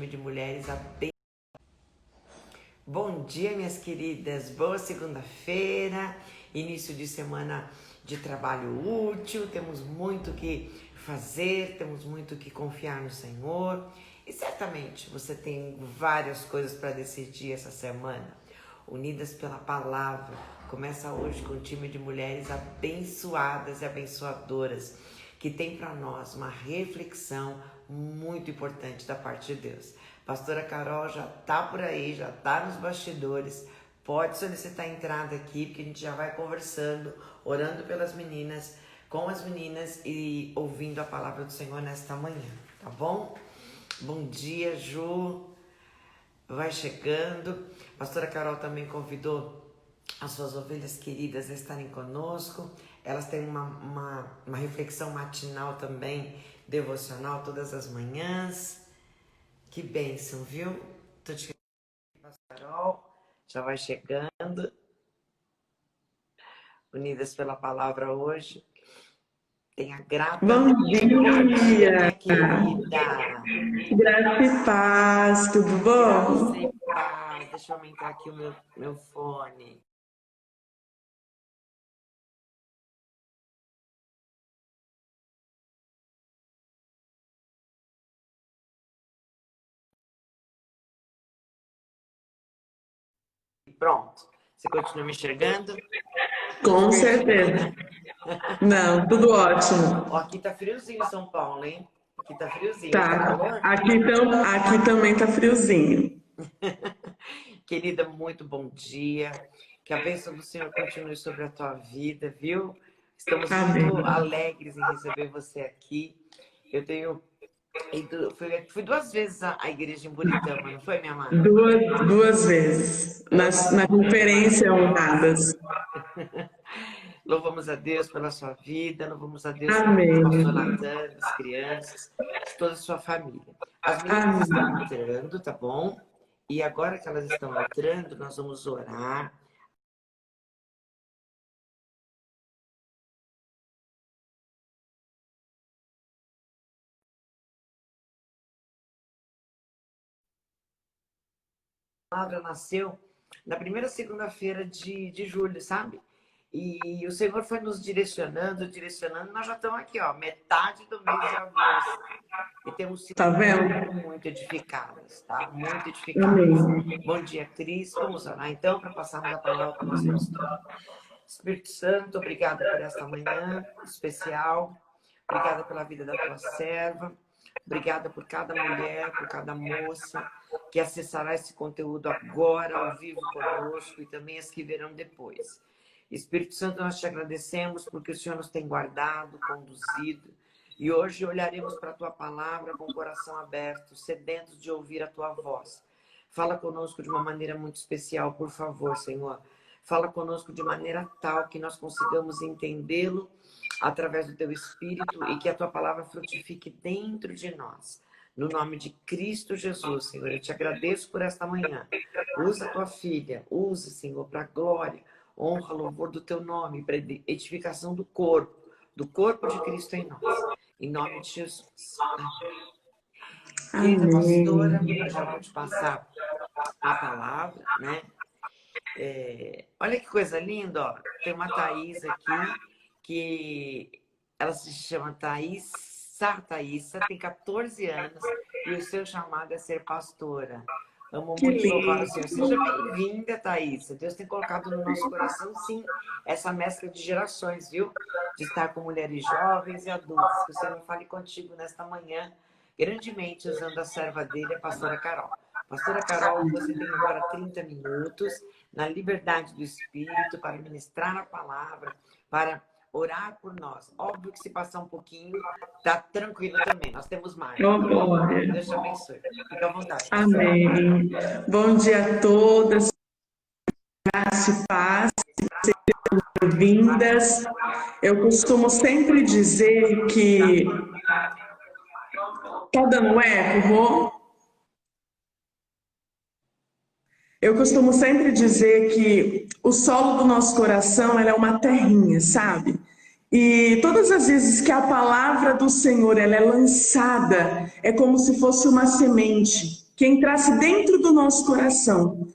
de mulheres Bom dia, minhas queridas, boa segunda-feira, início de semana de trabalho útil, temos muito que fazer, temos muito que confiar no Senhor e certamente você tem várias coisas para decidir essa semana. Unidas pela palavra, começa hoje com um time de mulheres abençoadas e abençoadoras que tem para nós uma reflexão muito importante da parte de Deus. Pastora Carol já tá por aí, já tá nos bastidores. Pode solicitar a entrada aqui, porque a gente já vai conversando, orando pelas meninas, com as meninas e ouvindo a palavra do Senhor nesta manhã, tá bom? Bom dia, Ju. Vai chegando. Pastora Carol também convidou as suas ovelhas queridas a estarem conosco. Elas têm uma reflexão matinal também, devocional, todas as manhãs. Que bênção, viu? Tô te Pastora Carol, já vai chegando. Unidas pela palavra hoje. Tem a grata... Bom dia, minha querida. graça e paz, tudo bom? Graça e paz. Deixa eu aumentar aqui o meu fone. Pronto. Você continua me enxergando? Com certeza. Não, tudo ótimo. Ó, aqui tá friozinho em São Paulo, hein? Aqui tá friozinho. Tá Tá. calor? Aqui também tá friozinho. Querida, muito bom dia. Que a bênção do Senhor continue sobre a tua vida, viu? Estamos Amém. muito alegres em receber você aqui. Eu tenho fui 2 vezes à igreja em Buritama, não foi, minha amada? Duas vezes. Na conferência honradas. Louvamos a Deus pela sua vida, louvamos a Deus pelo Amém. pastor Natan, das crianças, de toda a sua família. As meninas estão entrando, tá bom? E agora que elas estão entrando, nós vamos orar. A palavra nasceu na primeira segunda-feira de julho, sabe? E o Senhor foi nos direcionando. Nós já estamos aqui, ó, metade do mês de agosto. E temos sido Tá vendo? muito edificadas, tá? Muito edificadas. Amém. Bom dia, Cris. Vamos orar então para passarmos a palavra para o nosso pastor. Espírito Santo, obrigada por esta manhã especial. Obrigada pela vida da tua serva. Obrigada por cada mulher, por cada moça que acessará esse conteúdo agora, ao vivo conosco, e também as que verão depois. Espírito Santo, nós te agradecemos porque o Senhor nos tem guardado, conduzido, e hoje olharemos para a tua palavra com o coração aberto, sedentos de ouvir a tua voz. Fala conosco de uma maneira muito especial, por favor, Senhor. Fala conosco de maneira tal que nós consigamos entendê-lo através do teu Espírito e que a tua palavra frutifique dentro de nós. No nome de Cristo Jesus, Senhor, eu te agradeço por esta manhã. Usa a tua filha, usa, Senhor, para a glória, honra, louvor do teu nome, para edificação do corpo de Cristo em nós. Em nome de Jesus. Querida pastora, eu já vou te passar a palavra, né? Olha que coisa linda, ó. Tem uma Thaís aqui, que ela se chama Thaísa, tem 14 anos e o seu chamado é ser pastora. Amo muito louvar o Senhor. Seja bem-vinda, Thaísa. Deus tem colocado no nosso coração, sim, essa mescla de gerações, viu? De estar com mulheres jovens e adultas. Que o Senhor fale contigo nesta manhã, grandemente usando a serva dele, a pastora Carol. Pastora Carol, você tem agora 30 minutos na liberdade do Espírito para ministrar a palavra, para orar por nós. Óbvio que se passar um pouquinho, tá tranquilo também. Nós temos mais. Deus te abençoe. Fica à vontade. Amém. Bom dia a todas. Graça e paz. Sejam bem-vindas. Eu costumo sempre dizer que... Tá dando eco, Rô? Eu costumo sempre dizer que o solo do nosso coração ela é uma terrinha, sabe? E todas as vezes que a palavra do Senhor ela é lançada, é como se fosse uma semente que entrasse dentro do nosso coração.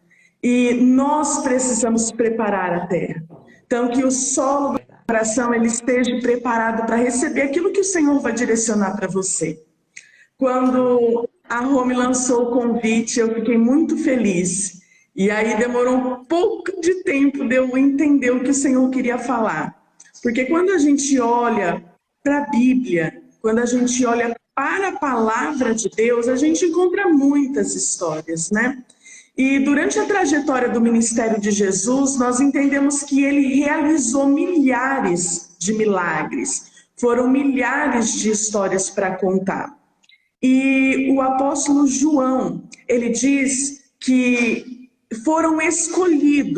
E nós precisamos preparar a terra. Então, que o solo do coração ele esteja preparado para receber aquilo que o Senhor vai direcionar para você. Quando a Rô me lançou o convite, eu fiquei muito feliz. E aí demorou um pouco de tempo de eu entender o que o Senhor queria falar. Porque quando a gente olha para a Bíblia, quando a gente olha para a palavra de Deus, a gente encontra muitas histórias, né? E durante a trajetória do ministério de Jesus, nós entendemos que ele realizou milhares de milagres. Foram milhares de histórias para contar. E o apóstolo João, ele diz que foram escolhidos.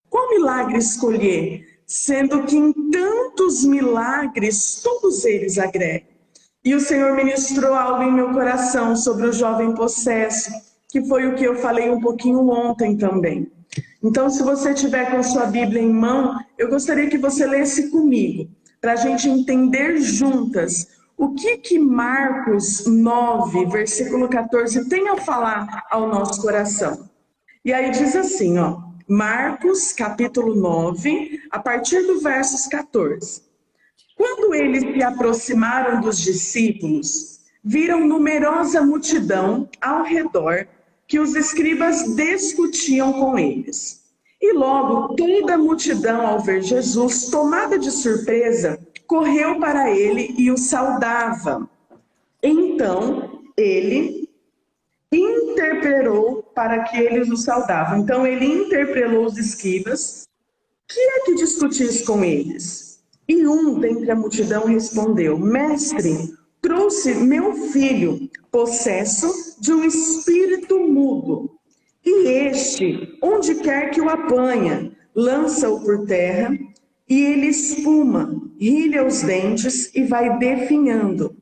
Qual milagre escolher? Sendo que em tantos milagres, todos eles agregam. E o Senhor ministrou algo em meu coração sobre o jovem possesso, que foi o que eu falei um pouquinho ontem também. Então, se você tiver com sua Bíblia em mão, eu gostaria que você lesse comigo, para a gente entender juntas o que Marcos 9, versículo 14, tem a falar ao nosso coração. E aí diz assim, ó, Marcos, capítulo 9, a partir do versos 14. Quando eles se aproximaram dos discípulos, viram numerosa multidão ao redor que os escribas discutiam com eles. E logo toda a multidão, ao ver Jesus, tomada de surpresa, correu para ele e o saudava. Então ele interpelou para que eles o saudavam. Então ele interpelou os escribas. Que é que discutis com eles? E um dentre a multidão respondeu: Mestre, trouxe meu filho, possesso de um espírito mudo. E este, onde quer que o apanha, lança-o por terra, e ele espuma, rilha os dentes e vai definhando.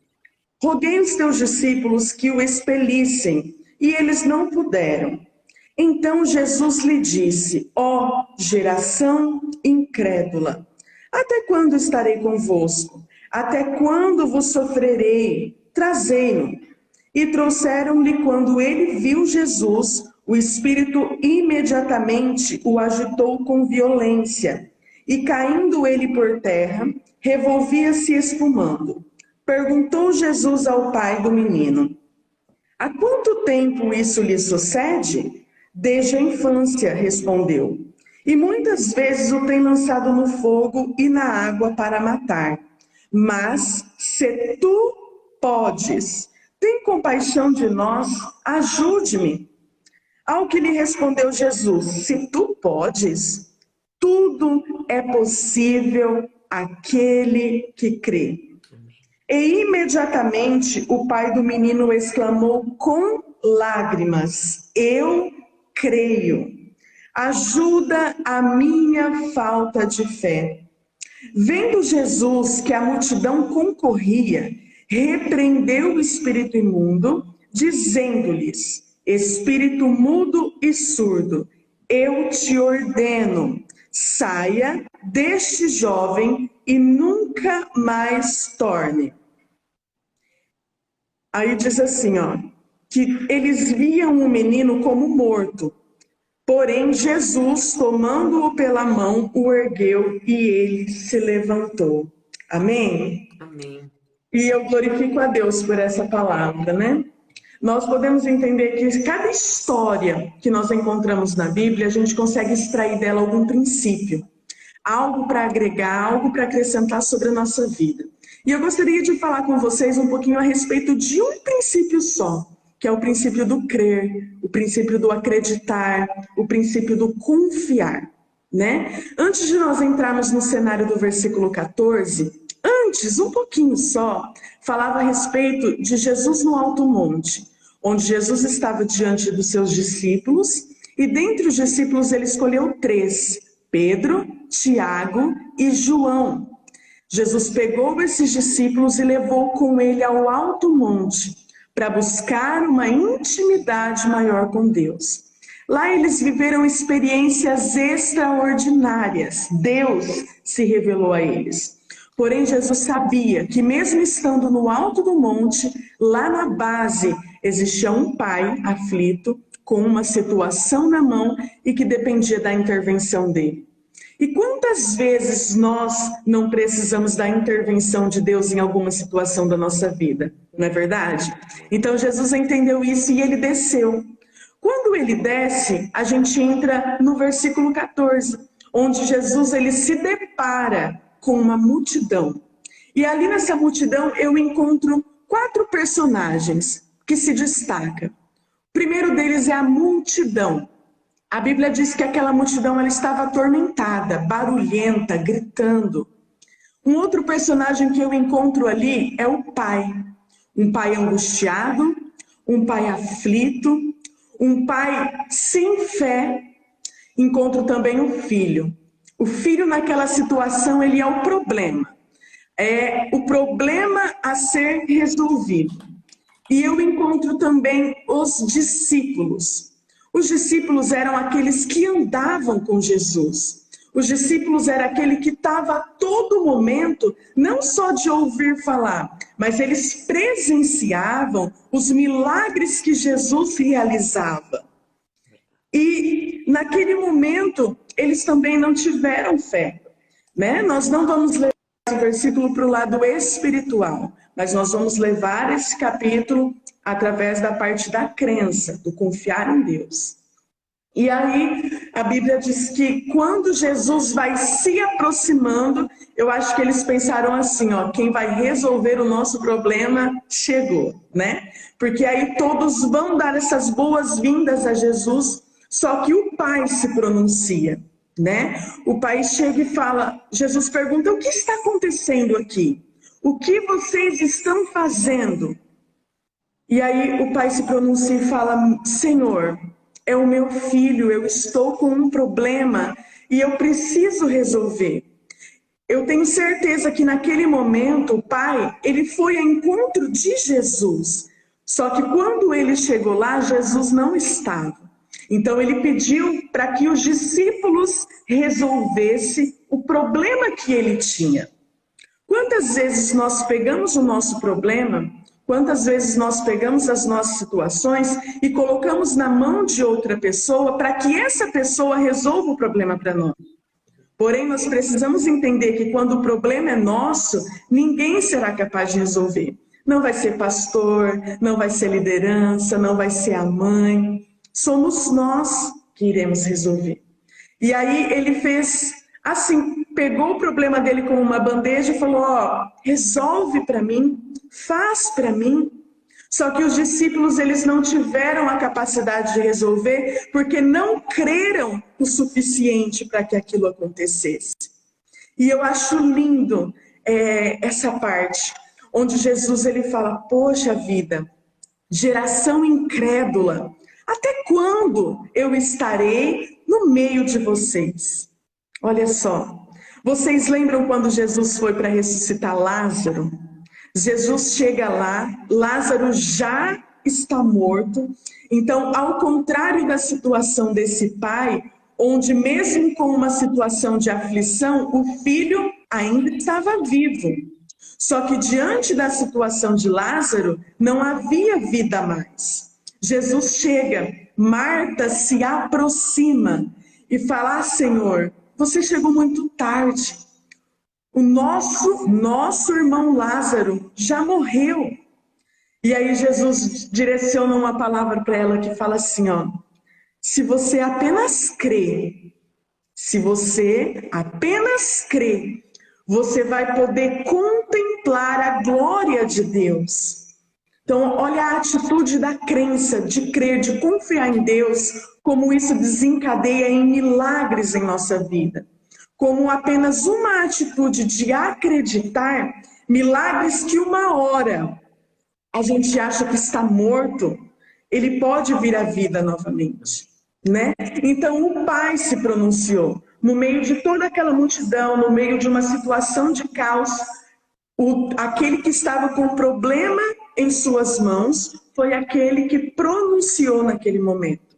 Roguei aos teus discípulos que o expelissem, e eles não puderam. Então Jesus lhe disse: ó geração incrédula, até quando estarei convosco? Até quando vos sofrerei? Trazei-no. E trouxeram-lhe. Quando ele viu Jesus, o espírito imediatamente o agitou com violência, e caindo ele por terra, revolvia-se espumando. Perguntou Jesus ao pai do menino: há quanto tempo isso lhe sucede? Desde a infância, respondeu. E muitas vezes o tem lançado no fogo e na água para matar. Mas se tu podes, tem compaixão de nós, ajude-me. Ao que lhe respondeu Jesus: se tu podes, tudo é possível àquele que crê. E imediatamente o pai do menino exclamou com lágrimas: eu creio, ajuda a minha falta de fé. Vendo Jesus que a multidão concorria, repreendeu o espírito imundo, dizendo-lhes: espírito mudo e surdo, eu te ordeno, saia deste jovem e nunca mais torne. Aí diz assim, ó, que eles viam o menino como morto. Porém, Jesus, tomando-o pela mão, o ergueu e ele se levantou. Amém? Amém. E eu glorifico a Deus por essa palavra, né? Nós podemos entender que cada história que nós encontramos na Bíblia, a gente consegue extrair dela algum princípio. Algo para agregar, algo para acrescentar sobre a nossa vida. E eu gostaria de falar com vocês um pouquinho a respeito de um princípio só, que é o princípio do crer, o princípio do acreditar, o princípio do confiar, né? Antes de nós entrarmos no cenário do versículo 14, antes, um pouquinho só, falava a respeito de Jesus no Alto Monte, onde Jesus estava diante dos seus discípulos, e dentre os discípulos ele escolheu 3, Pedro, Tiago e João. Jesus pegou esses discípulos e levou com ele ao alto monte para buscar uma intimidade maior com Deus. Lá eles viveram experiências extraordinárias. Deus se revelou a eles. Porém, Jesus sabia que mesmo estando no alto do monte, lá na base existia um pai aflito, com uma situação na mão e que dependia da intervenção dele. E quantas vezes nós não precisamos da intervenção de Deus em alguma situação da nossa vida, não é verdade? Então Jesus entendeu isso e ele desceu. Quando ele desce, a gente entra no versículo 14, onde Jesus ele se depara com uma multidão. E ali nessa multidão eu encontro 4 personagens que se destacam. O primeiro deles é a multidão. A Bíblia diz que aquela multidão ela estava atormentada, barulhenta, gritando. Um outro personagem que eu encontro ali é o pai. Um pai angustiado, um pai aflito, um pai sem fé. Encontro também o filho. O filho naquela situação ele é o problema. É o problema a ser resolvido. E eu encontro também os discípulos. Os discípulos eram aqueles que andavam com Jesus. Os discípulos eram aquele que estava a todo momento, não só de ouvir falar, mas eles presenciavam os milagres que Jesus realizava. E naquele momento, eles também não tiveram fé, né? Nós não vamos levar esse versículo para o lado espiritual, mas nós vamos levar esse capítulo através da parte da crença, do confiar em Deus. E aí a Bíblia diz que quando Jesus vai se aproximando, eu acho que eles pensaram assim, ó, quem vai resolver o nosso problema chegou, né? Porque aí todos vão dar essas boas-vindas a Jesus, só que o Pai se pronuncia, né? O Pai chega e fala, Jesus pergunta, o que está acontecendo aqui? O que vocês estão fazendo? E aí o pai se pronuncia e fala, Senhor, é o meu filho, eu estou com um problema e eu preciso resolver. Eu tenho certeza que naquele momento o pai, ele foi ao encontro de Jesus. Só que quando ele chegou lá, Jesus não estava. Então ele pediu para que os discípulos resolvessem o problema que ele tinha. Quantas vezes nós pegamos o nosso problema, quantas vezes nós pegamos as nossas situações e colocamos na mão de outra pessoa para que essa pessoa resolva o problema para nós? Porém, nós precisamos entender que quando o problema é nosso, ninguém será capaz de resolver. Não vai ser pastor, não vai ser liderança, não vai ser a mãe. Somos nós que iremos resolver. E aí ele fez assim, pegou o problema dele com uma bandeja e falou, ó, resolve para mim, faz para mim. Só que os discípulos, eles não tiveram a capacidade de resolver porque não creram o suficiente para que aquilo acontecesse. E eu acho lindo essa parte, onde Jesus ele fala, poxa vida, geração incrédula, até quando eu estarei no meio de vocês? Olha só, vocês lembram quando Jesus foi para ressuscitar Lázaro? Jesus chega lá, Lázaro já está morto. Então, ao contrário da situação desse pai, onde mesmo com uma situação de aflição, o filho ainda estava vivo. Só que diante da situação de Lázaro, não havia vida mais. Jesus chega, Marta se aproxima e fala, Senhor, você chegou muito tarde. O nosso irmão Lázaro já morreu. E aí Jesus direciona uma palavra para ela que fala assim, ó, se você apenas crê, você vai poder contemplar a glória de Deus. Então, olha a atitude da crença, de crer, de confiar em Deus, como isso desencadeia em milagres em nossa vida. Como apenas uma atitude de acreditar, milagres que uma hora a gente acha que está morto, ele pode vir à vida novamente, né? Então o pai se pronunciou, no meio de toda aquela multidão, no meio de uma situação de caos, aquele que estava com o problema em suas mãos foi aquele que pronunciou naquele momento.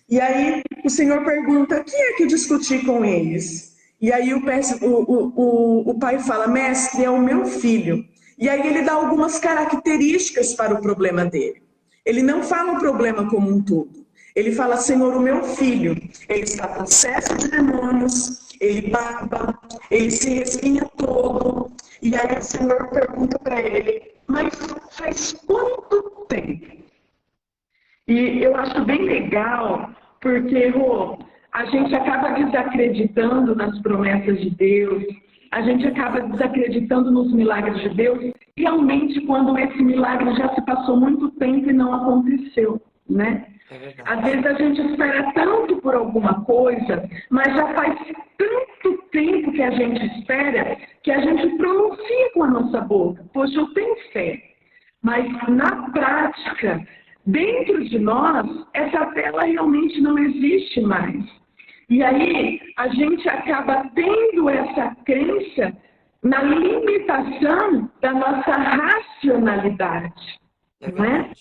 E aí o Senhor pergunta: quem é que discutir com eles? E aí o pai fala: mestre, é o meu filho. E aí ele dá algumas características para o problema dele. Ele não fala o problema como um todo. Ele fala: Senhor, o meu filho, ele está possesso de demônios, ele baba, ele se respinha todo. E aí o Senhor pergunta para ele: mas faz quanto tempo? E eu acho bem legal, porque, Rô, a gente acaba desacreditando nas promessas de Deus, a gente acaba desacreditando nos milagres de Deus, realmente quando esse milagre já se passou muito tempo e não aconteceu, né? Às vezes a gente espera tanto por alguma coisa, mas já faz tanto tempo que a gente espera, que a gente pronuncia com a nossa boca: poxa, eu tenho fé. Mas na prática, dentro de nós, essa tela realmente não existe mais. E aí a gente acaba tendo essa crença na limitação da nossa racionalidade, né?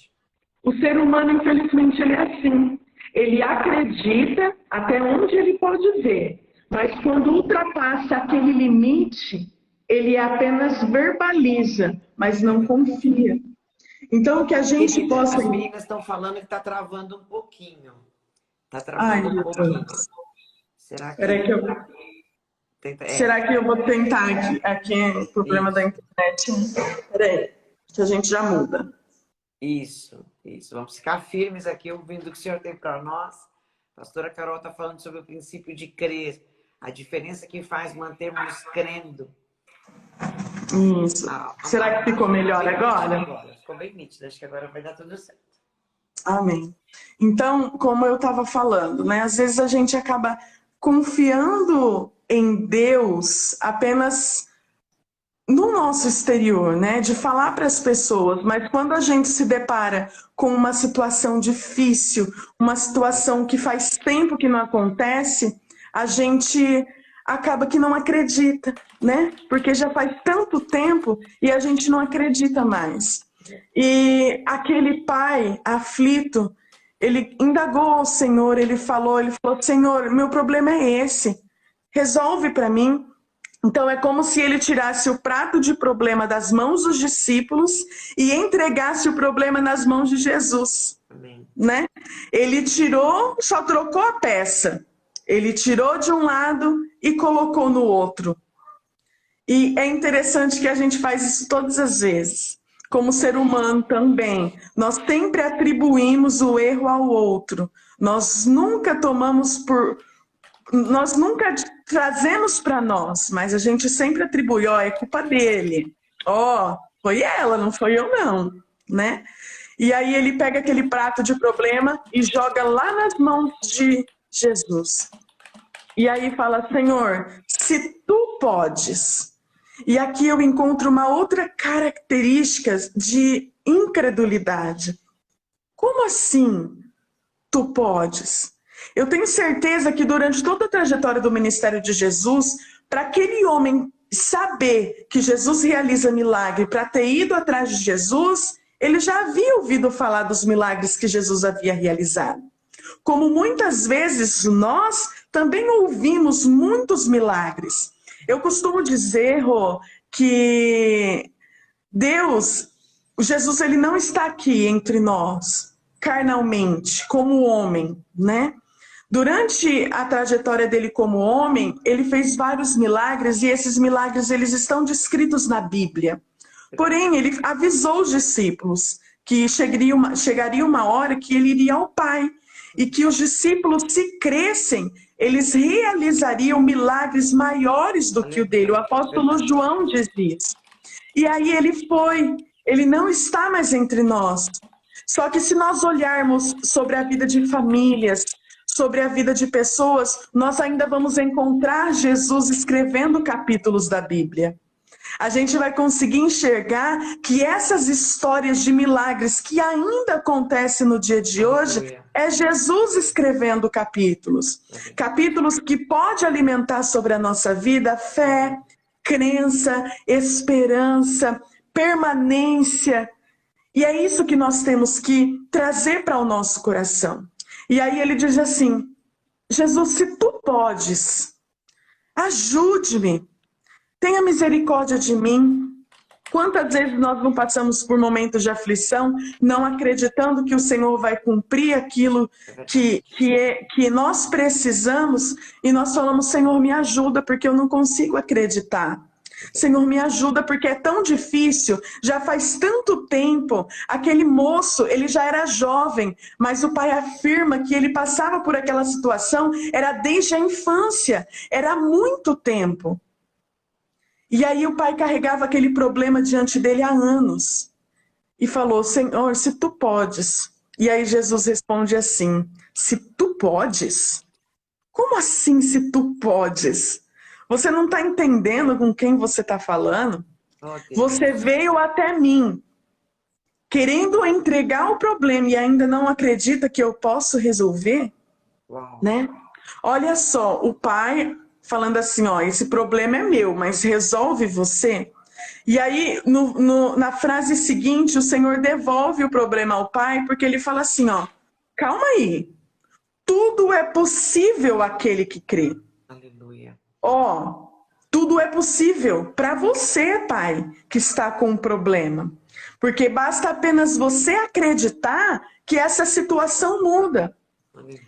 O ser humano, infelizmente, ele é assim. Ele acredita até onde ele pode ver, mas quando ultrapassa aquele limite, ele apenas verbaliza, mas não confia. Então, que a gente possa... As meninas estão falando que está travando um pouquinho. Está travando um pouquinho. Será que... Será que eu vou tentar aqui o problema da internet? Peraí, que a gente já muda. Isso. Vamos ficar firmes aqui, ouvindo o que o Senhor tem para nós. A pastora Carol está falando sobre o princípio de crer. A diferença que faz mantermos crendo. Isso. Será que ficou melhor agora? Ficou bem nítido. Acho que agora vai dar tudo certo. Amém. Então, como eu estava falando, né? Às vezes a gente acaba confiando em Deus apenas no nosso exterior, né? De falar para as pessoas, mas quando a gente se depara com uma situação difícil, uma situação que faz tempo que não acontece, a gente acaba que não acredita, né? Porque já faz tanto tempo e a gente não acredita mais. E aquele pai aflito, ele indagou ao Senhor, ele falou: Senhor, meu problema é esse, resolve para mim. Então é como se ele tirasse o prato de problema das mãos dos discípulos e entregasse o problema nas mãos de Jesus. Amém. Né? Ele tirou, só trocou a peça. Ele tirou de um lado e colocou no outro. E é interessante que a gente faz isso todas as vezes. Como ser humano também. Nós sempre atribuímos o erro ao outro. Nós nunca nós nunca trazemos para nós, mas a gente sempre atribui: é culpa dele. Foi ela, não foi eu não, né? E aí ele pega aquele prato de problema e joga lá nas mãos de Jesus. E aí fala: Senhor, se tu podes. E aqui eu encontro uma outra característica de incredulidade. Como assim tu podes? Eu tenho certeza que durante toda a trajetória do ministério de Jesus, para aquele homem saber que Jesus realiza milagre, para ter ido atrás de Jesus, ele já havia ouvido falar dos milagres que Jesus havia realizado. Como muitas vezes nós também ouvimos muitos milagres. Eu costumo dizer, Rô, que Jesus, ele não está aqui entre nós, carnalmente, como homem, né? Durante a trajetória dele como homem, ele fez vários milagres e esses milagres eles estão descritos na Bíblia. Porém, ele avisou os discípulos que chegaria uma hora que ele iria ao Pai e que os discípulos, se crescem, eles realizariam milagres maiores do que o dele. O apóstolo João diz isso. E aí ele não está mais entre nós. Só que se nós olharmos sobre a vida de famílias, sobre a vida de pessoas, nós ainda vamos encontrar Jesus escrevendo capítulos da Bíblia. A gente vai conseguir enxergar que essas histórias de milagres que ainda acontecem no dia de hoje é Jesus escrevendo capítulos. Capítulos que pode alimentar sobre a nossa vida fé, crença, esperança, permanência. E é isso que nós temos que trazer para o nosso coração. E aí ele diz assim: Jesus, se tu podes, ajude-me. Tenha misericórdia de mim. Quantas vezes nós não passamos por momentos de aflição, não acreditando que o Senhor vai cumprir aquilo que nós precisamos, e nós falamos: Senhor, me ajuda, porque eu não consigo acreditar. Senhor, me ajuda, porque é tão difícil, já faz tanto tempo. Aquele moço, ele já era jovem, mas o pai afirma que ele passava por aquela situação, era desde a infância, era muito tempo. E aí o pai carregava aquele problema diante dele há anos. E falou: Senhor, se tu podes. E aí Jesus responde assim: se tu podes? Como assim se tu podes? Você não está entendendo com quem você está falando? Você veio até mim, querendo entregar o problema e ainda não acredita que eu posso resolver? Né? Olha só, o pai falando assim: ó, esse problema é meu, mas resolve você. E aí, na frase seguinte, o Senhor devolve o problema ao pai, porque ele fala assim: ó, calma aí, tudo é possível àquele que crê. Aleluia. Ó, tudo é possível para você, pai, que está com um problema. Porque basta apenas você acreditar que essa situação muda.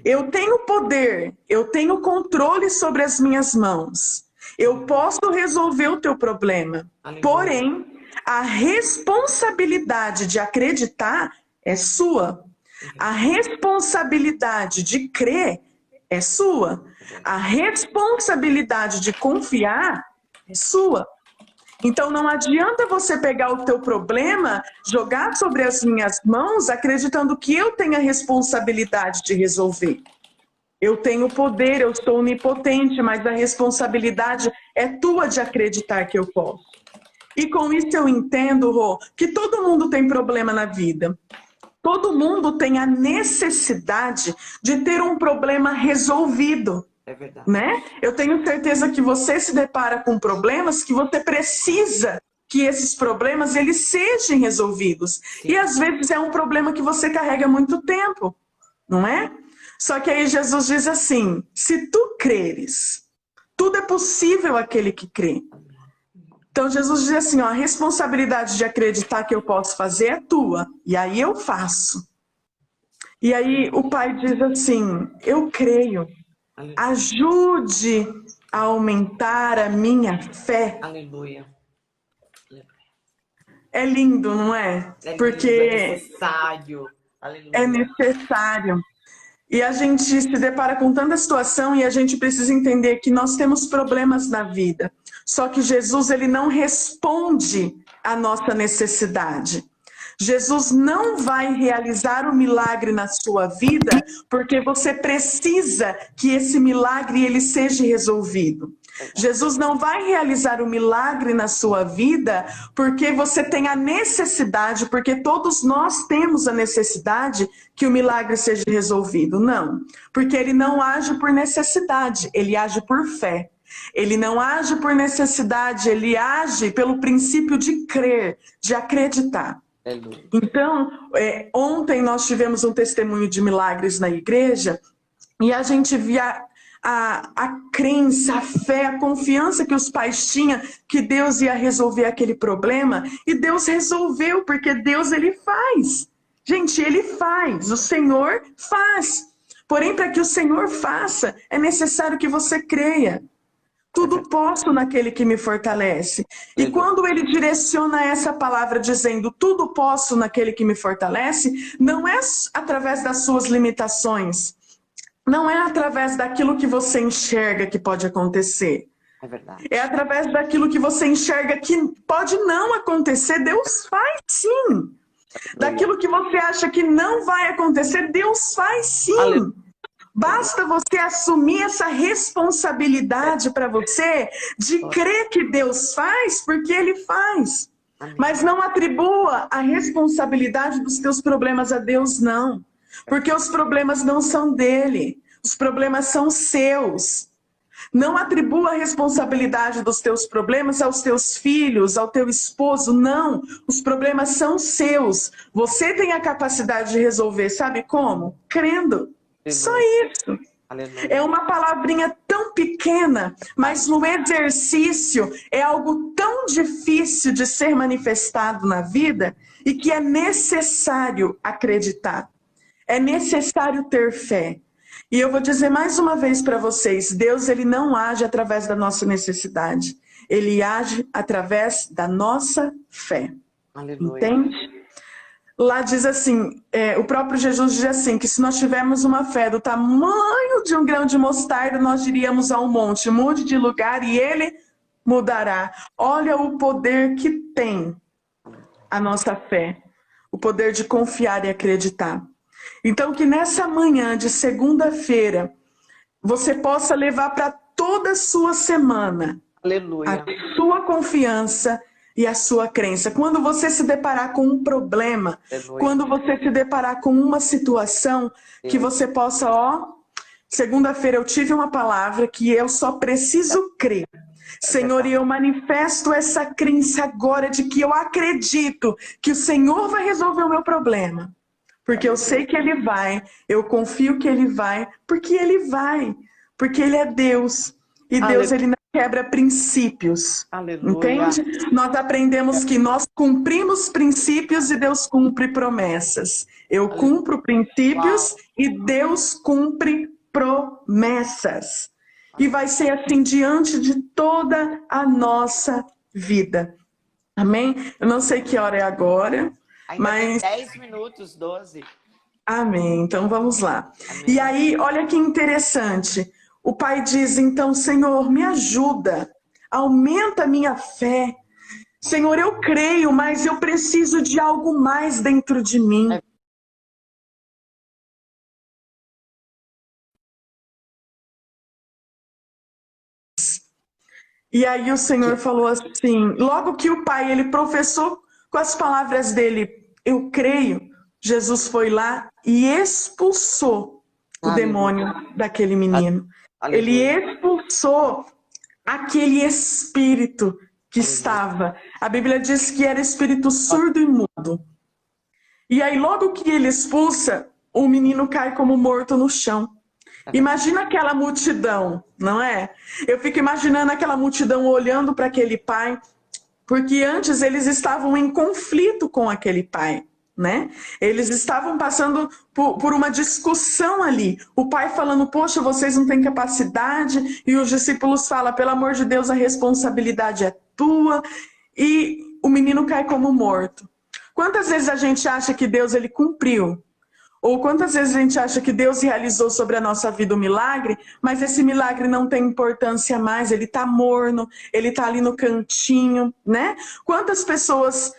Eu tenho poder, eu tenho controle sobre as minhas mãos. Eu posso resolver o teu problema. Porém, a responsabilidade de acreditar é sua. A responsabilidade de crer é sua. A responsabilidade de confiar é sua. Então não adianta você pegar o teu problema, jogar sobre as minhas mãos, acreditando que eu tenho a responsabilidade de resolver. Eu tenho poder, eu sou onipotente, mas a responsabilidade é tua de acreditar que eu posso. E com isso eu entendo, Rô, que todo mundo tem problema na vida. Todo mundo tem a necessidade de ter um problema resolvido. É verdade. Né? Eu tenho certeza que você se depara com problemas que você precisa que esses problemas eles sejam resolvidos. Sim. E às vezes é um problema que você carrega há muito tempo, não é? Só que aí Jesus diz assim: se tu creres, tudo é possível àquele que crê. Então Jesus diz assim: ó, a responsabilidade de acreditar que eu posso fazer é tua, e aí eu faço. E aí o pai diz assim: eu creio. Ajude a aumentar a minha fé. Aleluia. É lindo, não é? Porque é necessário. Aleluia. É necessário. E a gente se depara com tanta situação e a gente precisa entender que nós temos problemas na vida. Só que Jesus, ele não responde à nossa necessidade. Jesus não vai realizar o milagre na sua vida porque você precisa que esse milagre ele seja resolvido. Jesus não vai realizar o milagre na sua vida porque você tem a necessidade, porque todos nós temos a necessidade que o milagre seja resolvido. Não, porque ele não age por necessidade, ele age por fé. Ele não age por necessidade, ele age pelo princípio de crer, de acreditar. Então, ontem nós tivemos um testemunho de milagres na igreja e a gente via a crença, a fé, a confiança que os pais tinham que Deus ia resolver aquele problema, e Deus resolveu, porque Deus ele faz. Gente, ele faz, o Senhor faz. Porém, para que o Senhor faça, é necessário que você creia. Tudo posso naquele que me fortalece. E quando ele direciona essa palavra dizendo tudo posso naquele que me fortalece, não é através das suas limitações. Não é através daquilo que você enxerga que pode acontecer. É verdade. É através daquilo que você enxerga que pode não acontecer, Deus faz sim. Daquilo que você acha que não vai acontecer, Deus faz sim. Basta você assumir essa responsabilidade para você de crer que Deus faz, porque Ele faz. Mas não atribua a responsabilidade dos teus problemas a Deus, não. Porque os problemas não são dele. Os problemas são seus. Não atribua a responsabilidade dos teus problemas aos teus filhos, ao teu esposo, não. Os problemas são seus. Você tem a capacidade de resolver, sabe como? Crendo. Só isso. É uma palavrinha tão pequena, mas no exercício é algo tão difícil de ser manifestado na vida e que é necessário acreditar. É necessário ter fé. E eu vou dizer mais uma vez para vocês, Deus ele não age através da nossa necessidade. Ele age através da nossa fé. Aleluia. Entende? Lá diz assim, o próprio Jesus diz assim, que se nós tivermos uma fé do tamanho de um grão de mostarda, nós diríamos ao monte, mude de lugar e ele mudará. Olha o poder que tem a nossa fé, o poder de confiar e acreditar. Então que nessa manhã de segunda-feira, você possa levar para toda a sua semana, aleluia, a sua confiança e a sua crença. Quando você se deparar com um problema, quando você se deparar com uma situação, que você possa, segunda-feira eu tive uma palavra que eu só preciso crer. Senhor, e eu manifesto essa crença agora de que eu acredito que o Senhor vai resolver o meu problema. Porque eu sei que Ele vai, eu confio que Ele vai, porque Ele vai. Porque Ele é Deus. E Deus, Ele não quebra princípios. Aleluia. Entende? Nós aprendemos que nós cumprimos princípios e Deus cumpre promessas. Eu cumpro princípios e Deus cumpre promessas. E vai ser assim diante de toda a nossa vida. Amém? Eu não sei que hora é agora, ainda mas... tem 10 minutos, 12. Amém. Então vamos lá. Amém. E aí, olha que interessante. O pai diz, então, Senhor, me ajuda, aumenta a minha fé. Senhor, eu creio, mas eu preciso de algo mais dentro de mim. E aí o Senhor falou assim, logo que o pai, ele professou com as palavras dele, eu creio, Jesus foi lá e expulsou o demônio daquele menino. Ele expulsou aquele espírito que estava. A Bíblia diz que era espírito surdo e mudo. E aí logo que ele expulsa, o menino cai como morto no chão. Imagina aquela multidão, não é? Eu fico imaginando aquela multidão olhando para aquele pai, porque antes eles estavam em conflito com aquele pai, né? Eles estavam passando por uma discussão ali. O pai falando, poxa, vocês não têm capacidade, e os discípulos falam, pelo amor de Deus, a responsabilidade é tua, e o menino cai como morto. Quantas vezes a gente acha que Deus ele cumpriu? Ou quantas vezes a gente acha que Deus realizou sobre a nossa vida um milagre, mas esse milagre não tem importância mais, ele está morno, ele está ali no cantinho, né? Quantas pessoas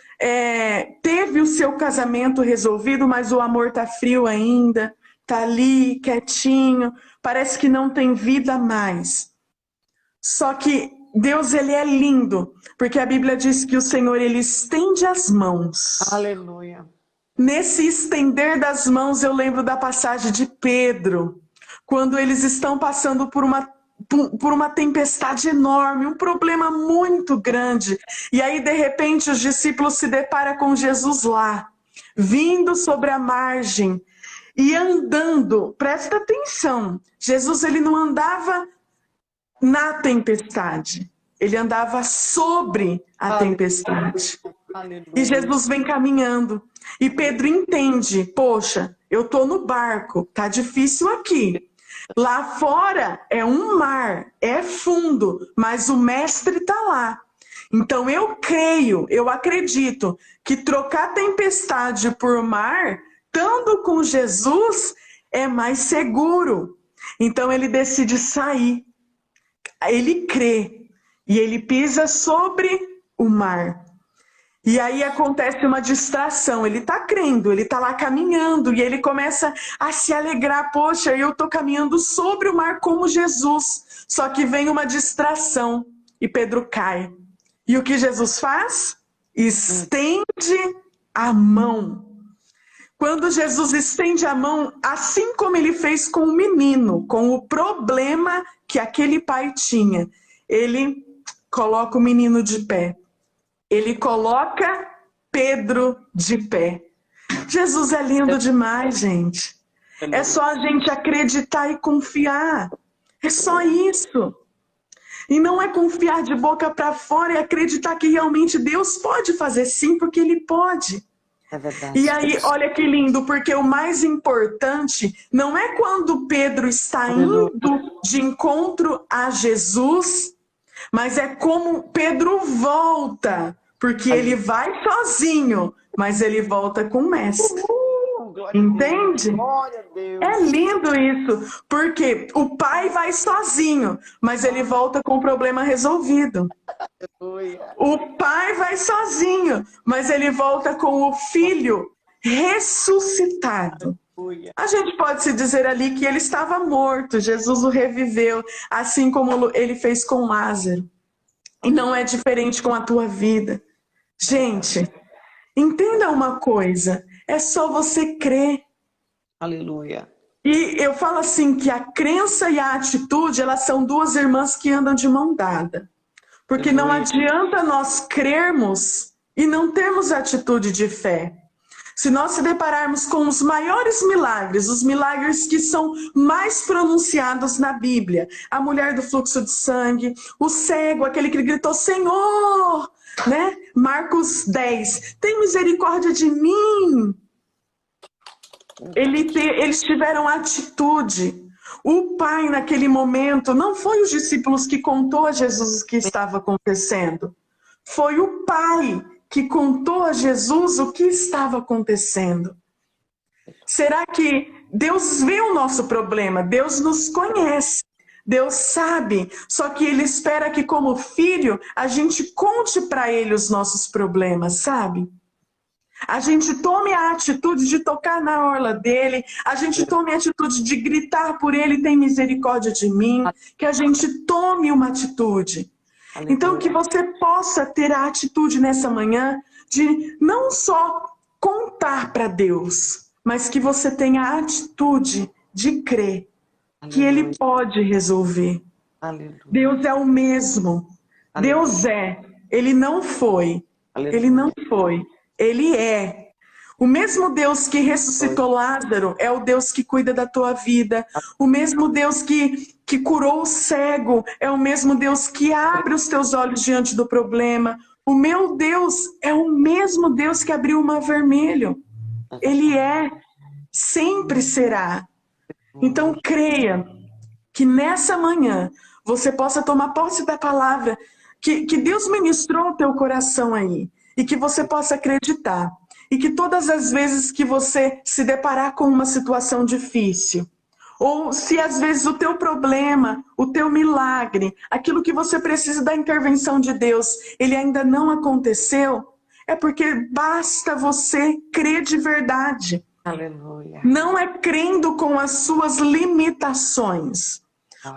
teve o seu casamento resolvido, mas o amor está frio ainda, está ali quietinho, parece que não tem vida mais. Só que Deus ele é lindo, porque a Bíblia diz que o Senhor ele estende as mãos. Aleluia. Nesse estender das mãos, eu lembro da passagem de Pedro, quando eles estão passando por uma tempestade enorme, um problema muito grande. E aí, de repente, os discípulos se deparam com Jesus lá, vindo sobre a margem e andando. Presta atenção, Jesus ele não andava na tempestade, ele andava sobre a tempestade. E Jesus vem caminhando. E Pedro entende, poxa, eu tô no barco, tá difícil aqui. Lá fora é um mar, é fundo, mas o mestre tá lá. Então eu creio, eu acredito que trocar tempestade por mar, estando com Jesus, é mais seguro. Então ele decide sair. Ele crê e ele pisa sobre o mar. E aí acontece uma distração, ele está crendo, ele está lá caminhando e ele começa a se alegrar, poxa, eu estou caminhando sobre o mar como Jesus, só que vem uma distração e Pedro cai. E o que Jesus faz? Estende a mão. Quando Jesus estende a mão, assim como ele fez com o menino, com o problema que aquele pai tinha, ele coloca o menino de pé. Ele coloca Pedro de pé. Jesus é lindo demais, gente. É só a gente acreditar e confiar. É só isso. E não é confiar de boca para fora, é acreditar que realmente Deus pode fazer sim, porque Ele pode. É verdade. E aí, olha que lindo, porque o mais importante não é quando Pedro está indo de encontro a Jesus, mas é como Pedro volta, porque ele vai sozinho, mas ele volta com o mestre. Entende? Glória a Deus. É lindo isso, porque o pai vai sozinho, mas ele volta com o problema resolvido. O pai vai sozinho, mas ele volta com o filho ressuscitado. A gente pode se dizer ali que ele estava morto, Jesus o reviveu, assim como ele fez com Lázaro. E não é diferente com a tua vida. Gente, entenda uma coisa, é só você crer. Aleluia. E eu falo assim que a crença e a atitude, elas são duas irmãs que andam de mão dada. Porque não adianta nós crermos e não termos atitude de fé. Se nós se depararmos com os maiores milagres, os milagres que são mais pronunciados na Bíblia, a mulher do fluxo de sangue, o cego, aquele que gritou, Senhor, né? Marcos 10, tem misericórdia de mim. Eles tiveram atitude. O pai, naquele momento, não foi os discípulos que contou a Jesus o que estava acontecendo. Foi o pai que contou a Jesus o que estava acontecendo. Será que Deus vê o nosso problema? Deus nos conhece. Deus sabe. Só que Ele espera que, como filho, a gente conte para Ele os nossos problemas, sabe? A gente tome a atitude de tocar na orla dele, a gente tome a atitude de gritar por ele, tem misericórdia de mim, que a gente tome uma atitude. Então que você possa ter a atitude nessa manhã de não só contar para Deus, mas que você tenha a atitude de crer que Ele pode resolver. Deus é o mesmo. Deus é. Ele não foi. Ele não foi. Ele é. O mesmo Deus que ressuscitou Lázaro é o Deus que cuida da tua vida. O mesmo Deus que curou o cego é o mesmo Deus que abre os teus olhos diante do problema. O meu Deus é o mesmo Deus que abriu o mar vermelho. Ele é. Sempre será. Então creia que nessa manhã você possa tomar posse da palavra que Deus ministrou ao teu coração aí. E que você possa acreditar. E que todas as vezes que você se deparar com uma situação difícil, ou se às vezes o teu problema, o teu milagre, aquilo que você precisa da intervenção de Deus, ele ainda não aconteceu, é porque basta você crer de verdade. Aleluia. Não é crendo com as suas limitações.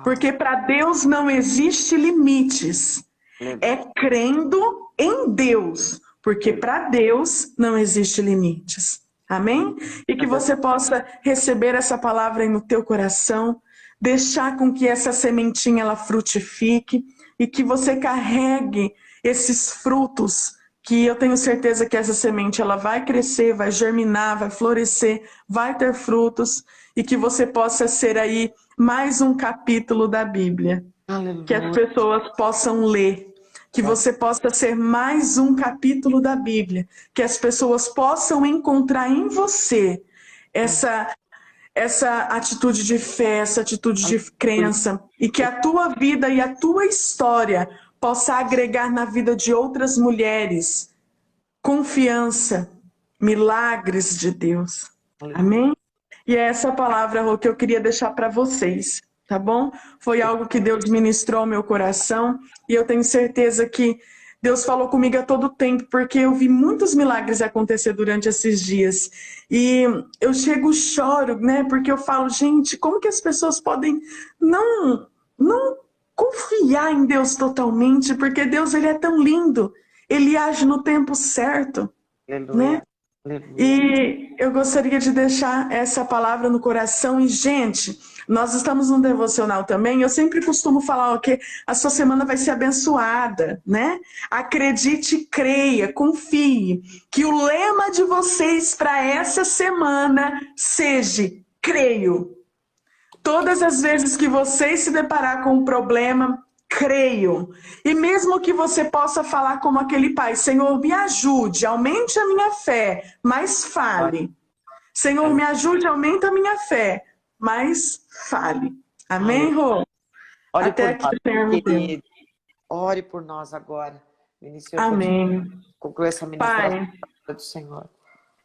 Porque para Deus não existe limites. É crendo em Deus. Porque para Deus não existe limites. Amém? E que você possa receber essa palavra aí no teu coração, deixar com que essa sementinha ela frutifique e que você carregue esses frutos, que eu tenho certeza que essa semente ela vai crescer, vai germinar, vai florescer, vai ter frutos e que você possa ser aí mais um capítulo da Bíblia. Aleluia. Que as pessoas possam ler. Que você possa ser mais um capítulo da Bíblia. Que as pessoas possam encontrar em você essa atitude de fé, essa atitude de crença. E que a tua vida e a tua história possa agregar na vida de outras mulheres confiança, milagres de Deus. Amém? E é essa palavra, Rô, que eu queria deixar para vocês. Tá bom? Foi algo que Deus ministrou ao meu coração e eu tenho certeza que Deus falou comigo a todo tempo, porque eu vi muitos milagres acontecer durante esses dias. E eu chego, choro, né? Porque eu falo, gente, como que as pessoas podem não confiar em Deus totalmente? Porque Deus, ele é tão lindo, ele age no tempo certo, né? Aleluia. Aleluia. E eu gostaria de deixar essa palavra no coração. E, gente, nós estamos num devocional também. Eu sempre costumo falar que a sua semana vai ser abençoada, né? Acredite, creia, confie. Que o lema de vocês para essa semana seja: creio. Todas as vezes que vocês se deparar com um problema, creio. E mesmo que você possa falar como aquele pai: Senhor, me ajude, aumente a minha fé, mas fale. Senhor, me ajude, aumenta a minha fé, mas fale. Amém, Rô? Ore por Até que nós, o Senhor me deu. querido. Ore por nós agora. Vinícius, eu pedi Amém. concluir essa ministração Pai, do Senhor.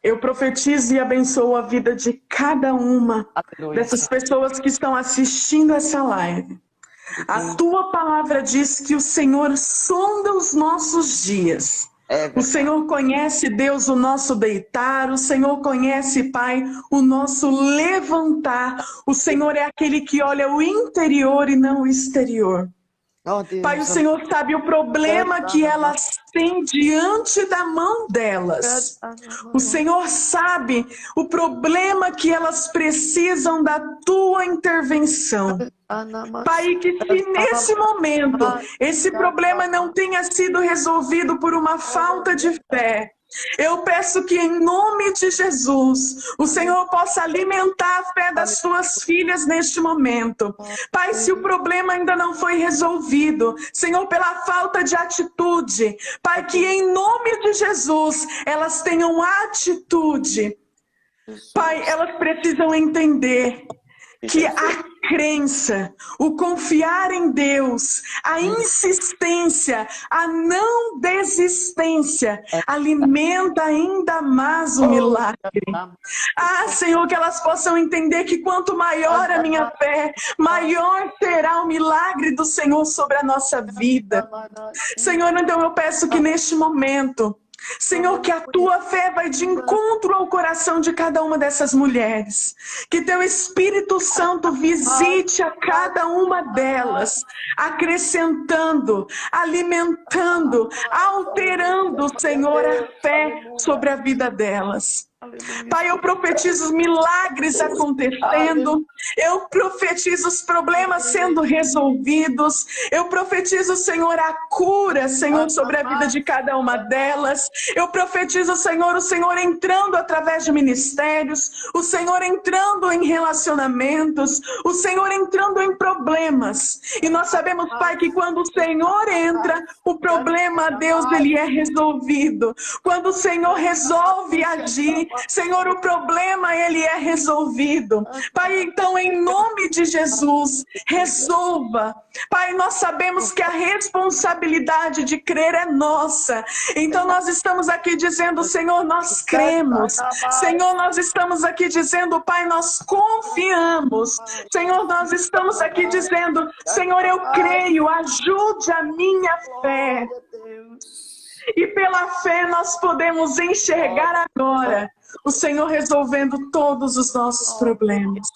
eu profetizo e abençoo a vida de cada uma Aleluia, dessas Senhor. pessoas que estão assistindo essa live. A tua palavra diz que o Senhor sonda os nossos dias. É O verdade. Senhor conhece, Deus, o nosso deitar. O Senhor conhece, Pai, o nosso levantar. O Senhor é aquele que olha o interior e não o exterior. Oh, Pai, o Deus. Senhor sabe o problema que elas têm diante da mão delas. O Senhor sabe o problema que elas precisam da tua intervenção. Pai, que se nesse momento esse problema não tenha sido resolvido por uma falta de fé, eu peço que em nome de Jesus, o Senhor possa alimentar a fé das suas filhas neste momento. Pai, se o problema ainda não foi resolvido, Senhor, pela falta de atitude, Pai, que em nome de Jesus elas tenham atitude. Pai, elas precisam entender que a crença, o confiar em Deus, a insistência, a não desistência, alimenta ainda mais o milagre. Ah, Senhor, que elas possam entender que quanto maior a minha fé, maior será o milagre do Senhor sobre a nossa vida. Senhor, então eu peço que neste momento, Senhor, que a tua fé vai de encontro ao coração de cada uma dessas mulheres. Que teu Espírito Santo visite a cada uma delas, acrescentando, alimentando, alterando, Senhor, a fé sobre a vida delas. Pai, eu profetizo os milagres acontecendo, eu profetizo os problemas sendo resolvidos, eu profetizo, Senhor, a cura, Senhor, sobre a vida de cada uma delas, eu profetizo, Senhor, o Senhor entrando através de ministérios, o Senhor entrando em relacionamentos, o Senhor entrando em problemas, e nós sabemos, Pai, que quando o Senhor entra, o problema, Deus, ele é resolvido, quando o Senhor resolve agir, Senhor, o problema, ele é resolvido. Pai, então, em nome de Jesus, resolva. Pai, nós sabemos que a responsabilidade de crer é nossa. Então, nós estamos aqui dizendo, Senhor, nós cremos. Senhor, nós estamos aqui dizendo, Pai, nós confiamos. Senhor, nós estamos aqui dizendo, Senhor, eu creio, ajude a minha fé. E pela fé nós podemos enxergar agora o Senhor resolvendo todos os nossos problemas.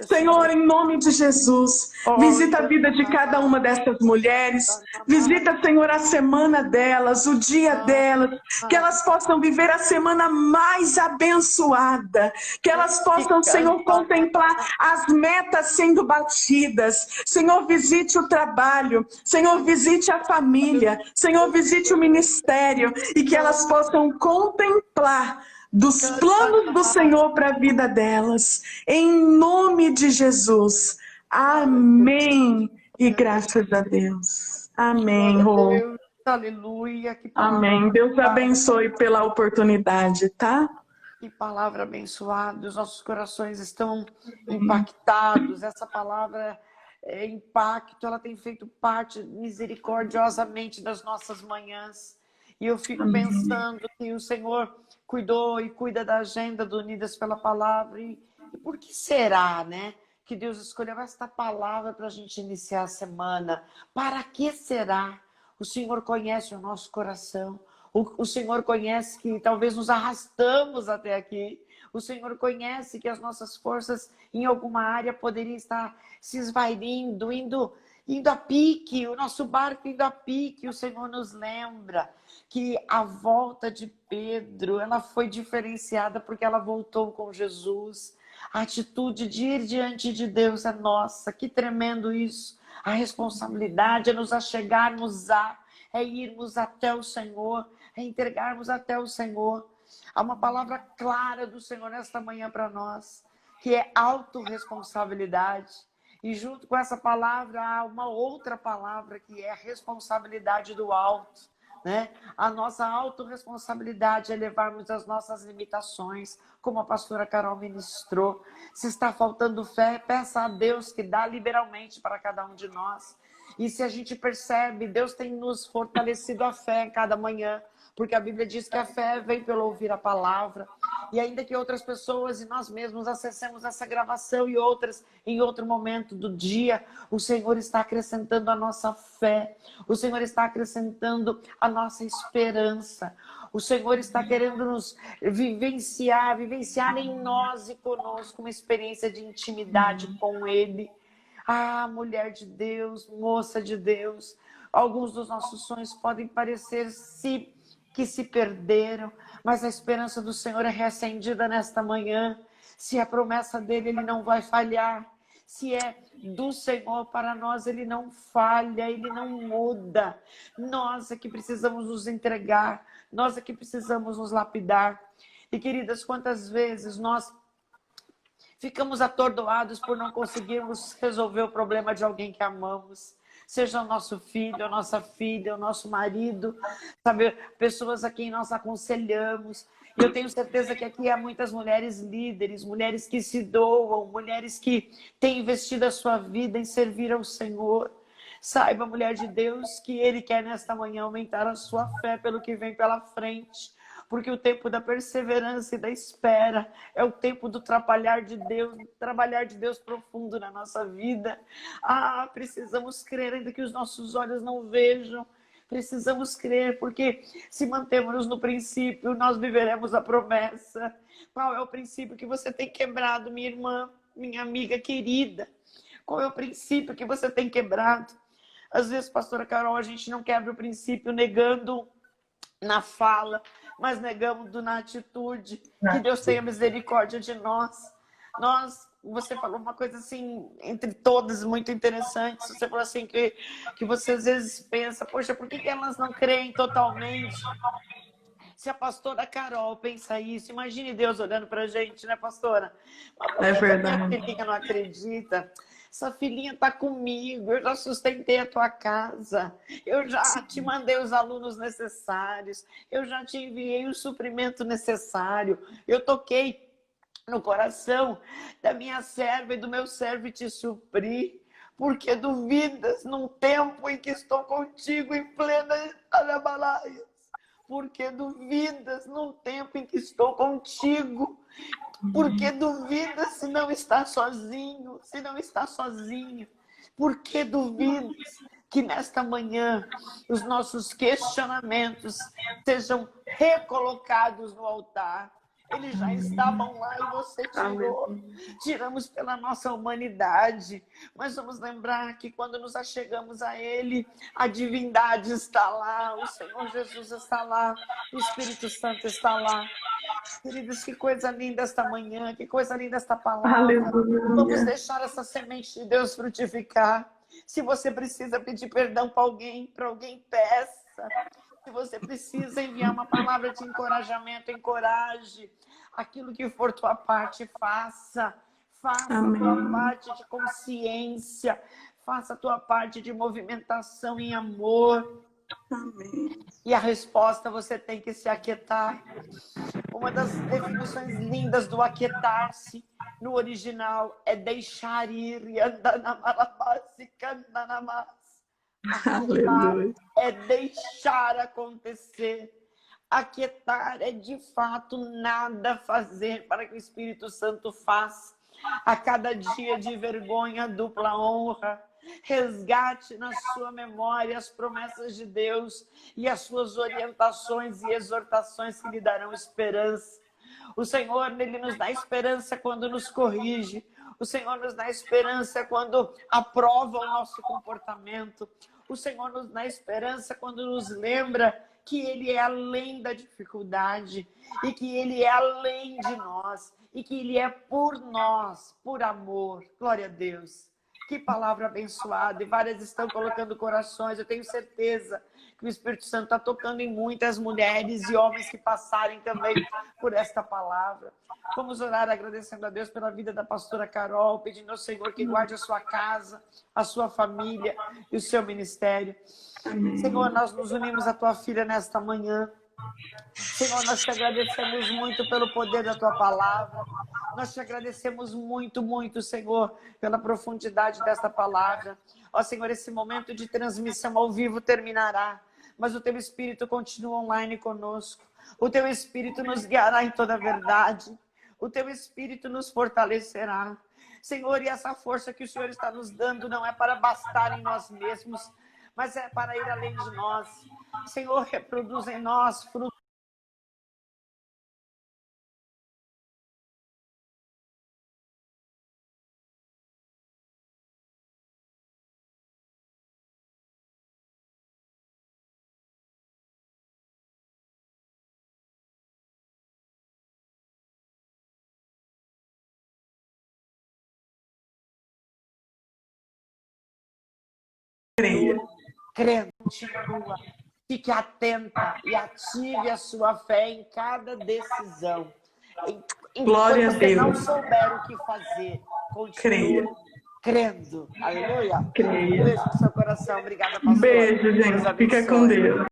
Senhor, em nome de Jesus, visita a vida de cada uma dessas mulheres, visita, Senhor, a semana delas, o dia delas, que elas possam viver a semana mais abençoada, que elas possam, Senhor, contemplar as metas sendo batidas. Senhor, visite o trabalho, Senhor, visite a família, Senhor, visite o ministério, e que elas possam contemplar dos planos do Senhor para a vida delas. Em nome de Jesus. Amém. E graças a Deus. Amém, Rô. Aleluia. Amém. Deus abençoe pela oportunidade, tá? Que palavra abençoada. Os nossos corações estão impactados. Essa palavra é impacto. Ela tem feito parte misericordiosamente das nossas manhãs. E eu fico pensando que o Senhor cuidou e cuida da agenda do Unidas pela Palavra. E por que será, né? Que Deus escolheu esta palavra para a gente iniciar a semana. Para que será? O Senhor conhece o nosso coração. O Senhor conhece que talvez nos arrastamos até aqui. O Senhor conhece que as nossas forças em alguma área poderiam estar se esvairindo, indo a pique, o nosso barco indo a pique. O Senhor nos lembra que a volta de Pedro, ela foi diferenciada porque ela voltou com Jesus. A atitude de ir diante de Deus é nossa. Que tremendo isso. A responsabilidade é nos achegarmos é irmos até o Senhor, é entregarmos até o Senhor. Há uma palavra clara do Senhor nesta manhã para nós, que é autorresponsabilidade. E junto com essa palavra há uma outra palavra, que é a responsabilidade do alto. Né? A nossa autorresponsabilidade é levarmos as nossas limitações, como a pastora Carol ministrou. Se está faltando fé, peça a Deus que dá liberalmente para cada um de nós. E se a gente percebe, Deus tem nos fortalecido a fé em cada manhã, porque a Bíblia diz que a fé vem pelo ouvir a palavra. E ainda que outras pessoas e nós mesmos acessemos essa gravação e outras em outro momento do dia, o Senhor está acrescentando a nossa fé, o Senhor está acrescentando a nossa esperança, o Senhor está querendo nos vivenciar em nós e conosco uma experiência de intimidade com Ele. Ah, mulher de Deus, moça de Deus, alguns dos nossos sonhos podem parecer que se perderam, mas a esperança do Senhor é reacendida nesta manhã. Se a promessa dele, ele não vai falhar. Se é do Senhor para nós, ele não falha, ele não muda. Nós é que precisamos nos entregar, nós é que precisamos nos lapidar. E queridas, quantas vezes nós ficamos atordoados por não conseguirmos resolver o problema de alguém que amamos. Seja o nosso filho, a nossa filha, o nosso marido, sabe? Pessoas a quem nós aconselhamos. E eu tenho certeza que aqui há muitas mulheres líderes, mulheres que se doam, mulheres que têm investido a sua vida em servir ao Senhor. Saiba, mulher de Deus, que Ele quer nesta manhã aumentar a sua fé pelo que vem pela frente. Porque o tempo da perseverança e da espera é o tempo do trabalhar de Deus profundo na nossa vida. Ah, precisamos crer, ainda que os nossos olhos não vejam. Precisamos crer, porque se mantermos no princípio, nós viveremos a promessa. Qual é o princípio que você tem quebrado, minha irmã, minha amiga querida? Qual é o princípio que você tem quebrado? Às vezes, pastora Carol, a gente não quebra o princípio negando na fala, mas negamos na atitude. Que Deus tenha misericórdia de nós. Você falou uma coisa assim, entre todas, muito interessante. Você falou assim que você às vezes pensa, poxa, por que elas não creem totalmente? Se a pastora Carol pensa isso, imagine Deus olhando pra gente, né, pastora? Mas por que a minha filhinha não acredita? Essa filhinha está comigo, eu já sustentei a tua casa, eu já te mandei os alunos necessários, eu já te enviei o suprimento necessário, eu toquei no coração da minha serva e do meu servo e te supri, porque duvidas num tempo em que estou contigo em plena Arabalaias, porque duvidas num tempo em que estou contigo. Porque duvidas se não está sozinho, se não está sozinho. Porque duvidas que nesta manhã os nossos questionamentos sejam recolocados no altar. Eles já estavam lá e você tirou. Tiramos pela nossa humanidade. Mas vamos lembrar que quando nos achegamos a Ele, a divindade está lá, o Senhor Jesus está lá, o Espírito Santo está lá. Queridos, que coisa linda esta manhã, que coisa linda esta palavra. Aleluia. Vamos deixar essa semente de Deus frutificar. Se você precisa pedir perdão para alguém, peça. Se você precisa enviar uma palavra de encorajamento, encoraje. Aquilo que for tua parte, faça. Faça a tua parte de consciência. Faça a tua parte de movimentação em amor. Amém. E a resposta, você tem que se aquietar. Uma das definições lindas do aquietar-se no original é deixar ir. Aquietar é deixar acontecer. Aquietar é de fato nada fazer para que o Espírito Santo faça. A cada dia de vergonha, dupla honra. Resgate na sua memória as promessas de Deus e as suas orientações e exortações que lhe darão esperança. O Senhor, Ele nos dá esperança quando nos corrige. O Senhor nos dá esperança quando aprova o nosso comportamento. O Senhor nos dá esperança quando nos lembra que Ele é além da dificuldade e que Ele é além de nós e que Ele é por nós, por amor. Glória a Deus. Que palavra abençoada. E várias estão colocando corações. Eu tenho certeza que o Espírito Santo está tocando em muitas mulheres e homens que passarem também por esta palavra. Vamos orar agradecendo a Deus pela vida da pastora Carol, pedindo ao Senhor que guarde a sua casa, a sua família e o seu ministério. Senhor, nós nos unimos à tua filha nesta manhã. Senhor, nós te agradecemos muito pelo poder da tua palavra. Nós te agradecemos muito, muito, Senhor, pela profundidade desta palavra. Ó Senhor, esse momento de transmissão ao vivo terminará, mas o teu Espírito continua online conosco. O teu Espírito nos guiará em toda a verdade. O teu Espírito nos fortalecerá. Senhor, e essa força que o Senhor está nos dando não é para bastar em nós mesmos, mas é para ir além de nós. Senhor, reproduz em nós frutos. Crendo, continua. Fique atenta e ative a sua fé em cada decisão. Glória a Enquanto você não Deus. souber o que fazer, continue Creia. crendo. Aleluia. Creia. Um beijo no seu coração. Obrigada, pastor. Beijo, Deus gente. Fica com abençoe. Deus.